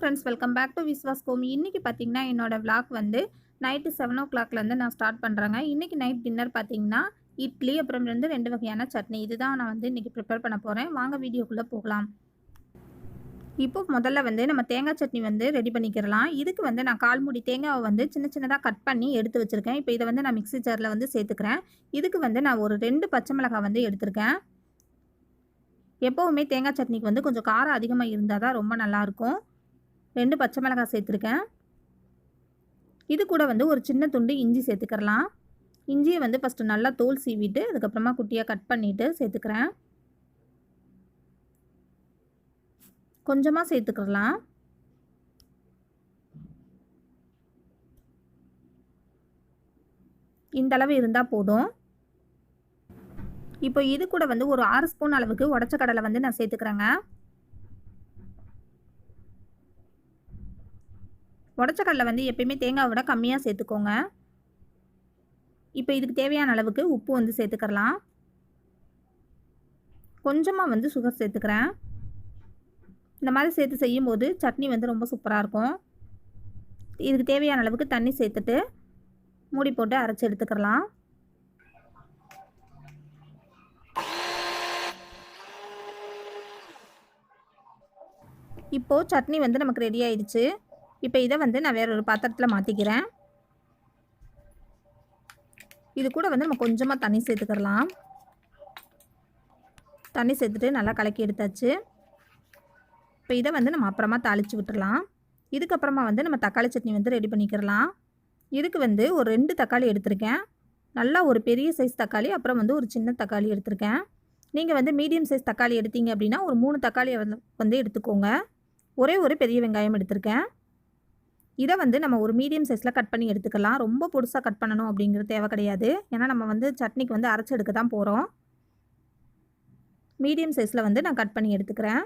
Friends, welcome back to Viswas home. இன்னைக்கு பார்த்தீங்கன்னா, என்னோட விளாக் வந்து நைட்டு 7:00லேருந்து நான் ஸ்டார்ட் பண்ணுறேங்க. இன்னைக்கு நைட் டின்னர் பார்த்தீங்கன்னா, இட்லி அப்புறம் 2 வகையான சட்னி. இதுதான் நான் வந்து இன்னைக்கு ப்ரிப்பேர் பண்ண போகிறேன். வாங்க வீடியோக்குள்ளே போகலாம். இப்போ முதல்ல வந்து நம்ம தேங்காய் சட்னி வந்து ரெடி பண்ணிக்கிறலாம். இதுக்கு வந்து நான் 1/4 மூடி தேங்காவை வந்து சின்ன சின்னதாக கட் பண்ணி எடுத்து வச்சுருக்கேன். இப்போ இதை வந்து நான் மிக்ஸி ஜாரில் வந்து சேர்த்துக்கிறேன். இதுக்கு வந்து நான் ஒரு 2 பச்சை மிளகாய் வந்து எடுத்திருக்கேன். எப்போவுமே தேங்காய் சட்னிக்கு வந்து கொஞ்சம் காரம் அதிகமாக இருந்தால் தான் ரொம்ப நல்லாயிருக்கும். 2 பச்சை மிளகாய் சேர்த்துருக்கேன். இது கூட வந்து ஒரு சின்ன துண்டு இஞ்சி சேர்த்துக்கிறலாம். இஞ்சியை வந்து ஃபஸ்ட்டு நல்லா தோல் சீவிட்டு அதுக்கப்புறமா குட்டியாக கட் பண்ணிவிட்டு சேர்த்துக்கிறேன். கொஞ்சமாக சேர்த்துக்கிறலாம். இந்த அளவு இருந்தால் போதும். இப்போ இது கூட வந்து ஒரு 6 ஸ்பூன் அளவுக்கு உடச்ச கடலை வந்து நான் சேர்த்துக்கிறேங்க. உடச்ச கடலை வந்து எப்பயுமே தேங்காவை விட கம்மியாக சேர்த்துக்கோங்க. இப்போ இதுக்கு தேவையான அளவுக்கு உப்பு வந்து சேர்த்துக்கிறலாம். கொஞ்சமாக வந்து சுகர் சேர்த்துக்கிறேன். இந்த மாதிரி சேர்த்து செய்யும்போது சட்னி வந்து ரொம்ப சூப்பராக இருக்கும். இதுக்கு தேவையான அளவுக்கு தண்ணி சேர்த்துட்டு மூடி போட்டு அரைச்சி எடுத்துக்கிறலாம். இப்போது சட்னி வந்து நமக்கு ரெடி ஆயிடுச்சு. இப்போ இதை வந்து நான் வேற ஒரு பாத்திரத்தில் மாற்றிக்கிறேன். இது கூட வந்து நம்ம கொஞ்சமாக தண்ணி சேர்த்துக்கிறலாம். தண்ணி சேர்த்துட்டு நல்லா கலக்கி எடுத்தாச்சு. இப்போ இதை வந்து நம்ம அப்புறமா தாளித்து விட்டுடலாம். இதுக்கப்புறமா வந்து நம்ம தக்காளி சட்னி வந்து ரெடி பண்ணிக்கிறலாம். இதுக்கு வந்து ஒரு 2 தக்காளி எடுத்திருக்கேன். நல்லா ஒரு பெரிய சைஸ் தக்காளி, அப்புறம் வந்து ஒரு சின்ன தக்காளி எடுத்திருக்கேன். நீங்கள் வந்து மீடியம் சைஸ் தக்காளி எடுத்தீங்க அப்படின்னா ஒரு 3 தக்காளியை வந்து எடுத்துக்கோங்க. ஒரே ஒரு பெரிய வெங்காயம் எடுத்திருக்கேன். இதை வந்து நம்ம ஒரு மீடியம் சைஸில் கட் பண்ணி எடுத்துக்கலாம். ரொம்ப பொடுசாக கட் பண்ணணும் அப்படிங்கிறது தேவை கிடையாது. ஏன்னா நம்ம வந்து சட்னிக்கு வந்து அரைச்சி எடுக்க தான் போகிறோம். மீடியம் சைஸில் வந்து நான் கட் பண்ணி எடுத்துக்கிறேன்.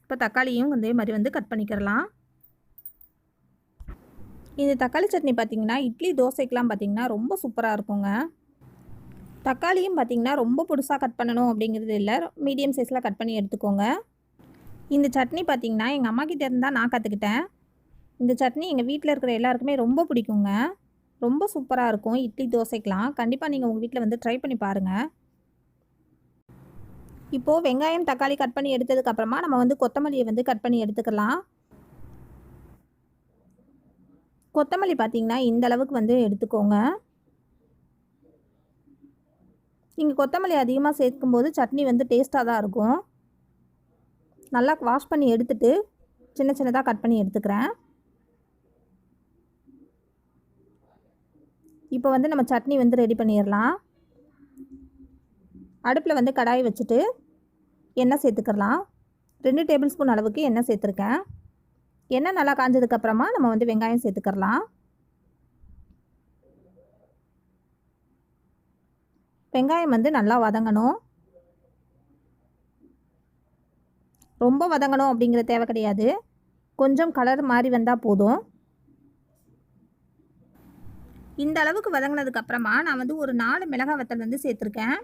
இப்போ தக்காளியும் இதே மாதிரி வந்து கட் பண்ணிக்கிறலாம். இந்த தக்காளி சட்னி பார்த்திங்கன்னா இட்லி தோசைக்கெலாம் பார்த்திங்கன்னா ரொம்ப சூப்பராக இருக்குங்க. தக்காளியும் பார்த்திங்கன்னா ரொம்ப பொடுசாக கட் பண்ணணும் அப்படிங்கிறது இல்லை, மீடியம் சைஸில் கட் பண்ணி எடுத்துக்கோங்க. இந்த சட்னி பார்த்திங்கன்னா எங்கள் அம்மா கிட்டே இருந்தால் நான் கற்றுக்கிட்டேன். இந்த சட்னி எங்கள் வீட்டில் இருக்கிற எல்லாருக்குமே ரொம்ப பிடிக்குங்க. ரொம்ப சூப்பராக இருக்கும் இட்லி தோசைக்கெலாம். கண்டிப்பாக நீங்கள் உங்கள் வீட்டில் வந்து ட்ரை பண்ணி பாருங்கள். இப்போது வெங்காயம் தக்காளி கட் பண்ணி எடுத்ததுக்கப்புறமா நம்ம வந்து கொத்தமல்லியை வந்து கட் பண்ணி எடுத்துக்கலாம். கொத்தமல்லி பார்த்திங்கன்னா இந்த அளவுக்கு வந்து எடுத்துக்கோங்க. நீங்கள் கொத்தமல்லி அதிகமாக சேர்க்கும்போது சட்னி வந்து டேஸ்ட்டாக தான் இருக்கும். நல்லா வாஷ் பண்ணி எடுத்துட்டு சின்ன சின்னதாக கட் பண்ணி எடுத்துக்கிறேன். இப்போ வந்து நம்ம சட்னி வந்து ரெடி பண்ணிடலாம். அடுப்பில் வந்து கடாய் வச்சுட்டு எண்ணெய் சேர்த்துக்கலாம். 2 டேபிள் ஸ்பூன் அளவுக்கு எண்ணெய் சேர்த்துருக்கேன். எண்ணெய் நல்லா காஞ்சதுக்கப்புறமா நம்ம வந்து வெங்காயம் சேர்த்துக்கலாம். வெங்காயம் வந்து நல்லா வதங்கணும். ரொம்ப வதங்கணும் அப்படிங்கிற தேவை கிடையாது. கொஞ்சம் கலர் மாறி வந்தால் போதும். இந்த அளவுக்கு வதங்கினதுக்கப்புறமா நான் வந்து ஒரு 4 மிளகாய் வத்தல் வந்து சேர்த்துருக்கேன்.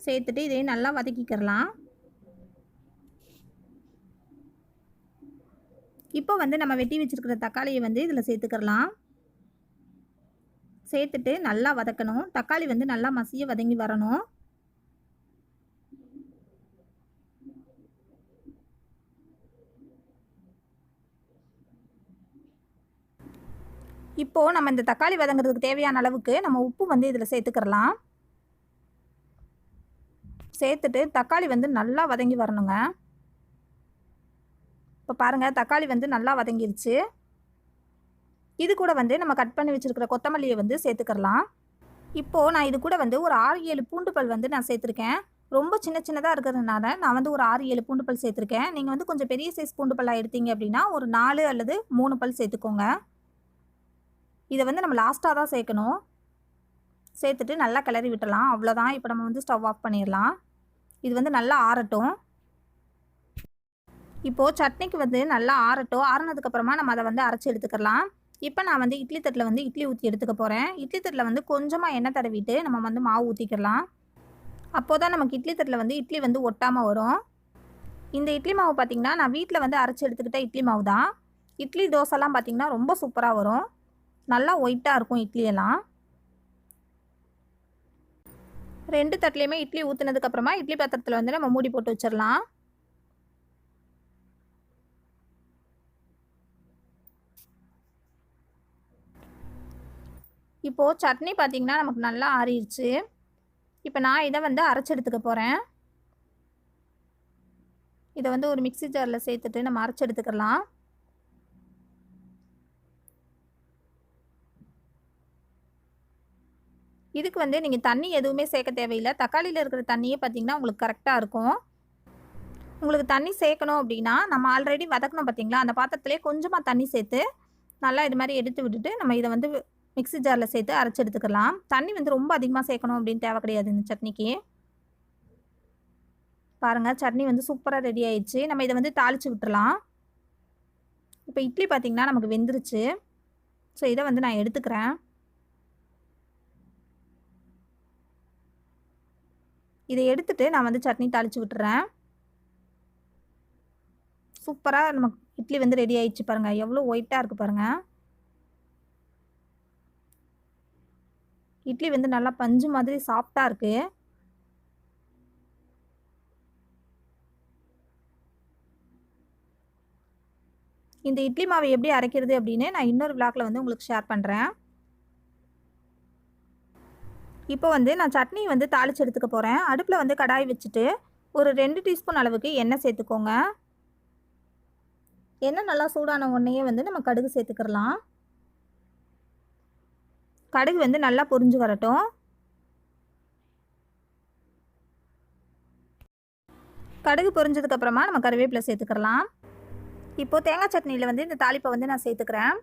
சேர்த்துட்டு இதையும் நல்லா வதக்கிக்கிறலாம். இப்போ வந்து நம்ம வெட்டி வச்சுருக்கிற தக்காளியை வந்து இதில் சேர்த்துக்கிறலாம். சேர்த்துட்டு நல்லா வதக்கணும். தக்காளி வந்து நல்லா மசிய வதங்கி வரணும். இப்போது நம்ம இந்த தக்காளி வதங்கிறதுக்கு தேவையான அளவுக்கு நம்ம உப்பு வந்து இதில் சேர்த்துக்கிறலாம். சேர்த்துட்டு தக்காளி வந்து நல்லா வதங்கி வரணுங்க. இப்போ பாருங்கள், தக்காளி வந்து நல்லா வதங்கிருச்சு. இது கூட வந்து நம்ம கட் பண்ணி வச்சுருக்கிற கொத்தமல்லியை வந்து சேர்த்துக்கிறலாம். இப்போது நான் இது கூட வந்து ஒரு 6-7 பூண்டு பல் வந்து நான் சேர்த்துருக்கேன். ரொம்ப சின்ன சின்னதாக இருக்கிறதுனால நான் வந்து ஒரு 6-7 பூண்டு பல் சேர்த்துருக்கேன். நீங்கள் வந்து கொஞ்சம் பெரிய சைஸ் பூண்டு பல்லாக எடுத்தீங்க அப்படின்னா ஒரு 4 அல்லது 3 பல் சேர்த்துக்கோங்க. இதை வந்து நம்ம லாஸ்ட்டாக தான் சேர்க்கணும். சேர்த்துட்டு நல்லா கிளறி விட்டலாம். அவ்வளோதான். இப்போ நம்ம வந்து ஸ்டவ் ஆஃப் பண்ணிடலாம். இது வந்து நல்லா ஆறட்டும். இப்போது சட்னிக்கு வந்து நல்லா ஆறட்டும். ஆறுனதுக்கப்புறமா நம்ம அதை வந்து அரைச்சி எடுத்துக்கலாம். இப்போ நான் வந்து இட்லி தட்டில் வந்து இட்லி ஊற்றி எடுத்துக்க போகிறேன். இட்லி தட்டில் வந்து கொஞ்சமாக எண்ணெய் தடவிட்டு நம்ம வந்து மாவு ஊற்றிக்கலாம். அப்போ தான் நமக்கு இட்லி தட்டில் வந்து இட்லி வந்து ஒட்டாமல் வரும். இந்த இட்லி மாவு பார்த்திங்கன்னா நான் வீட்டில் வந்து அரைச்சி எடுத்துக்கிட்ட இட்லி மாவு தான். இட்லி தோசைலாம் பார்த்திங்கன்னா ரொம்ப சூப்பராக வரும். நல்லா ஒயிட்டாக இருக்கும் இட்லியெல்லாம். 2 தட்டுலேயுமே இட்லி ஊற்றுனதுக்கப்புறமா இட்லி பாத்திரத்தில் வந்து நம்ம மூடி போட்டு வச்சிடலாம். இப்போது சட்னி பார்த்திங்கன்னா நமக்கு நல்லா ஆறிடுச்சு. இப்போ நான் இதை வந்து அரைச்சி எடுத்துக்க போகிறேன். இதை வந்து ஒரு மிக்ஸி ஜாரில் சேர்த்துட்டு நம்ம அரைச்சி எடுத்துக்கலாம். இதுக்கு வந்து நீங்கள் தண்ணி எதுவுமே சேர்க்க தேவையில்லை. தக்காளியில் இருக்கிற தண்ணியே பார்த்திங்கன்னா உங்களுக்கு கரெக்டாக இருக்கும். உங்களுக்கு தண்ணி சேர்க்கணும் அப்படின்னா நம்ம ஆல்ரெடி வதக்கணும் பார்த்திங்களா, அந்த பாத்திரத்துலேயே கொஞ்சமாக தண்ணி சேர்த்து நல்லா இது மாதிரி எடுத்து விட்டுட்டு நம்ம இதை வந்து மிக்ஸி ஜாரில் சேர்த்து அரைச்சி எடுத்துக்கலாம். தண்ணி வந்து ரொம்ப அதிகமாக சேர்க்கணும் அப்படின்னு தேவை கிடையாது இந்த சட்னிக்கு. பாருங்கள், சட்னி வந்து சூப்பராக ரெடி ஆயிடுச்சு. நம்ம இதை வந்து தாளித்து விட்டுறலாம். இப்போ இட்லி பார்த்திங்கன்னா நமக்கு வெந்துருச்சு. ஸோ இதை வந்து நான் எடுத்துக்கிறேன். இதை எடுத்துட்டு நான் வந்து சட்னி தாளித்து விட்டுறேன். சூப்பராக நமக்கு இட்லி வந்து ரெடி ஆயிடுச்சு பாருங்கள். எவ்வளோ ஒயிட்டாக இருக்குது பாருங்கள். இட்லி வந்து நல்லா பஞ்சு மாதிரி சாஃப்டாக இருக்குது. இந்த இட்லி மாவை எப்படி அரைக்கிறது அப்படின்னு நான் இன்னொரு விளாக்ல வந்து உங்களுக்கு ஷேர் பண்ணுறேன். இப்போ வந்து நான் சட்னி வந்து தாளித்து எடுத்துக்க போகிறேன். அடுப்பில் வந்து கடாய் வச்சுட்டு ஒரு 2 டீஸ்பூன் அளவுக்கு எண்ணெய் சேர்த்துக்கோங்க. எண்ணெய் நல்லா சூடான உடனேயே வந்து நம்ம கடுகு சேர்த்துக்கிறலாம். கடுகு வந்து நல்லா பொரிஞ்சு வரட்டும். கடுகு பொரிஞ்சதுக்கப்புறமா நம்ம கருவேப்பிலை சேர்த்துக்கிறலாம். இப்போது தேங்காய் சட்னியில் வந்து இந்த தாளிப்பை வந்து நான் சேர்த்துக்கிறேன்.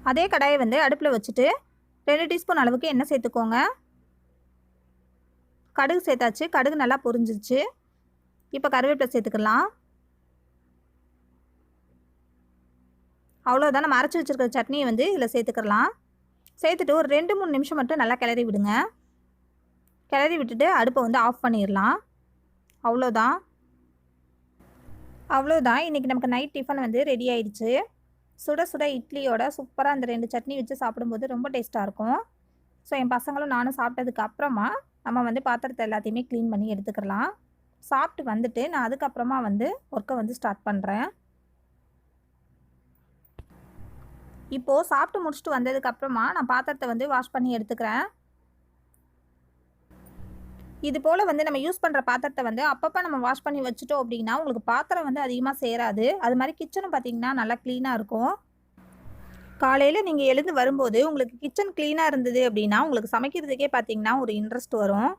அதே கடாயை வந்து அடுப்பில் வச்சுட்டு 2 டீஸ்பூன் அளவுக்கு எண்ணெய் சேர்த்துக்கோங்க. கடுகு சேர்த்தாச்சு. கடுகு நல்லா பொரிஞ்சிருச்சு. இப்போ கருவேப்பிலை சேர்த்துக்கலாம். அவ்வளோதான், நம்ம அரைச்சி வச்சுருக்கிற சட்னியை வந்து இதில் சேர்த்துக்கலாம். சேர்த்துட்டு ஒரு 2-3 நிமிஷம் மட்டும் நல்லா கிளறி விடுங்க. கிளறி விட்டுட்டு அடுப்பை வந்து ஆஃப் பண்ணிடலாம். அவ்வளோதான். இன்றைக்கி நமக்கு நைட் டிஃபன் வந்து ரெடி ஆயிடுச்சு. சுட சுட இட்லியோட சூப்பராக அந்த 2 சட்னி வச்சு சாப்பிடும்போது ரொம்ப டேஸ்ட்டாக இருக்கும். ஸோ என் பசங்களும் நானும் சாப்பிட்டதுக்கு அப்புறமா நம்ம வந்து பாத்திரத்தை எல்லாத்தையுமே க்ளீன் பண்ணி எடுத்துக்கலாம். சாப்பிட்டு வந்துட்டு நான் அதுக்கப்புறமா வந்து ஒர்க்கை வந்து ஸ்டார்ட் பண்ணுறேன். இப்போது சாப்பிட்டு முடிச்சுட்டு வந்ததுக்கப்புறமா நான் பாத்திரத்தை வந்து வாஷ் பண்ணி எடுத்துக்கிறேன். இது போல் வந்து நம்ம யூஸ் பண்ணுற பாத்திரத்தை வந்து அப்பப்போ நம்ம வாஷ் பண்ணி வச்சுட்டோம் அப்படின்னா உங்களுக்கு பாத்திரம் வந்து அதிகமாக சேராது. அது மாதிரி கிச்சனும் பார்த்திங்கன்னா நல்லா க்ளீனாக இருக்கும். காலையில் நீங்கள் எழுந்து வரும்போது உங்களுக்கு கிச்சன் க்ளீனாக இருந்தது அப்படின்னா உங்களுக்கு சமைக்கிறதுக்கே பார்த்திங்கன்னா ஒரு இன்ட்ரெஸ்ட் வரும்.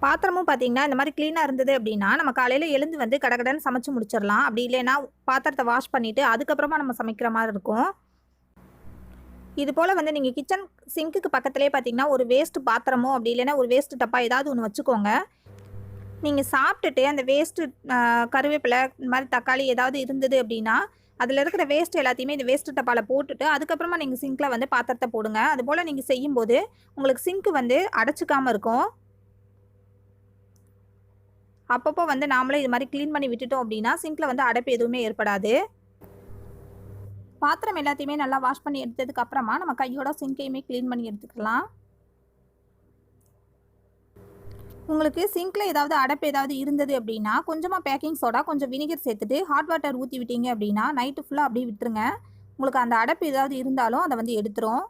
பாத்திரமும் பார்த்திங்கன்னா இந்த மாதிரி க்ளீனாக இருந்தது அப்படின்னா நம்ம காலையில் எழுந்து வந்து கடகடன்னு சமைச்சு முடிச்சிடலாம். அப்படி இல்லைன்னா பாத்திரத்தை வாஷ் பண்ணிவிட்டு அதுக்கப்புறமா நம்ம சமைக்கிற மாதிரி இருக்கும். இது போல் வந்து நீங்கள் கிச்சன் சிங்க்குக்கு பக்கத்துலேயே பார்த்தீங்கன்னா ஒரு வேஸ்ட்டு பாத்திரமோ அப்படி இல்லைன்னா ஒரு வேஸ்ட்டு டப்பா ஏதாவது ஒன்று வச்சுக்கோங்க. நீங்கள் சாப்பிட்டுட்டு அந்த வேஸ்ட்டு கருவேப்பிலை இந்த மாதிரி தக்காளி ஏதாவது இருந்தது அப்படின்னா அதில் இருக்கிற வேஸ்ட் எல்லாத்தையுமே இந்த வேஸ்ட்டு டப்பாவில் போட்டுட்டு அதுக்கப்புறமா நீங்கள் சிங்க்கில் வந்து பாத்திரத்தை போடுங்க. அதுபோல் நீங்கள் செய்யும்போது உங்களுக்கு சிங்க்கு வந்து அடைச்சிக்காமல் இருக்கும். அப்பப்போ வந்து நாமளே இது மாதிரி க்ளீன் பண்ணி விட்டுட்டோம் அப்படின்னா சிங்க்கில் வந்து அடைப்பு எதுவுமே ஏற்படாது. பாத்திரம் எல்லாத்தையுமே நல்லா வாஷ் பண்ணி எடுத்ததுக்கு அப்புறமா நம்ம கையோட சிங்கையுமே க்ளீன் பண்ணி எடுத்துக்கலாம். உங்களுக்கு சிங்கில் ஏதாவது அடைப்பு ஏதாவது இருந்தது அப்படின்னா கொஞ்சமாக பேக்கிங் சோடா கொஞ்சம் வினிகர் சேர்த்துட்டு ஹாட் வாட்டர் ஊற்றி விட்டீங்க அப்படின்னா நைட்டு ஃபுல்லாக அப்படியே விட்டுருங்க. உங்களுக்கு அந்த அடைப்பு ஏதாவது இருந்தாலும் அதை வந்து எடுத்துரும்.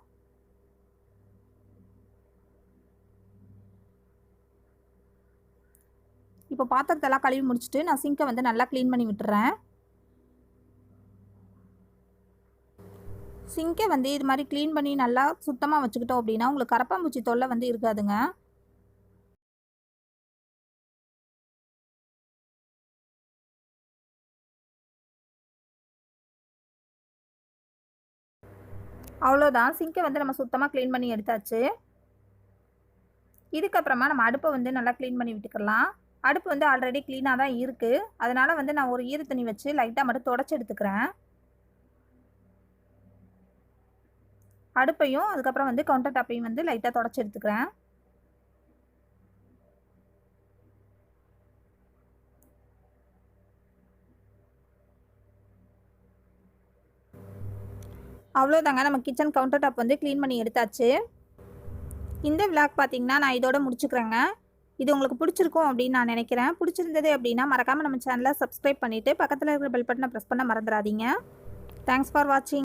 இப்போ பாத்திரத்தெல்லாம் கழுவி முடிச்சுட்டு நான் சிங்கை வந்து நல்லா க்ளீன் பண்ணி விட்டுறேன். சிங்கை வந்து இது மாதிரி க்ளீன் பண்ணி நல்லா சுத்தமாக வச்சுக்கிட்டோம் அப்படின்னா உங்களுக்கு கரப்பாம்பூச்சி தொல்லை வந்து இருக்காதுங்க. அவ்வளோதான், சிங்கை வந்து நம்ம சுத்தமாக க்ளீன் பண்ணி எடுத்தாச்சு. இதுக்கப்புறமா நம்ம அடுப்பை வந்து நல்லா க்ளீன் பண்ணி விட்டுக்கலாம். அடுப்பு வந்து ஆல்ரெடி க்ளீனாக தான் இருக்குது. அதனால் வந்து நான் ஒரு ஈர துணி வச்சு லைட்டாக மட்டும் தொடச்சி எடுத்துக்கிறேன். அடுப்பையும் அதுக்கப்புறம் வந்து கவுண்டர் டாப்பையும் வந்து லைட்டாக தொடச்சி எடுத்துக்கிறேன். அவ்வளோதாங்க, நம்ம கிச்சன் கவுண்டர் டாப் வந்து க்ளீன் பண்ணி எடுத்தாச்சு. இந்த விளாக் பார்த்தீங்கன்னா நான் இதோட முடிச்சுக்கிறேங்க. இது உங்களுக்கு பிடிச்சிருக்கும் அப்படின்னு நான் நினைக்கிறேன். பிடிச்சிருந்தது அப்படின்னா மறக்காமல் நம்ம சேனலை சப்ஸ்கிரைப் பண்ணிவிட்டு பக்கத்தில் இருக்கிற பெல் பட்டனை ப்ரெஸ் பண்ண மறந்துடாதீங்க. தேங்க்ஸ் ஃபார் வாட்சிங்.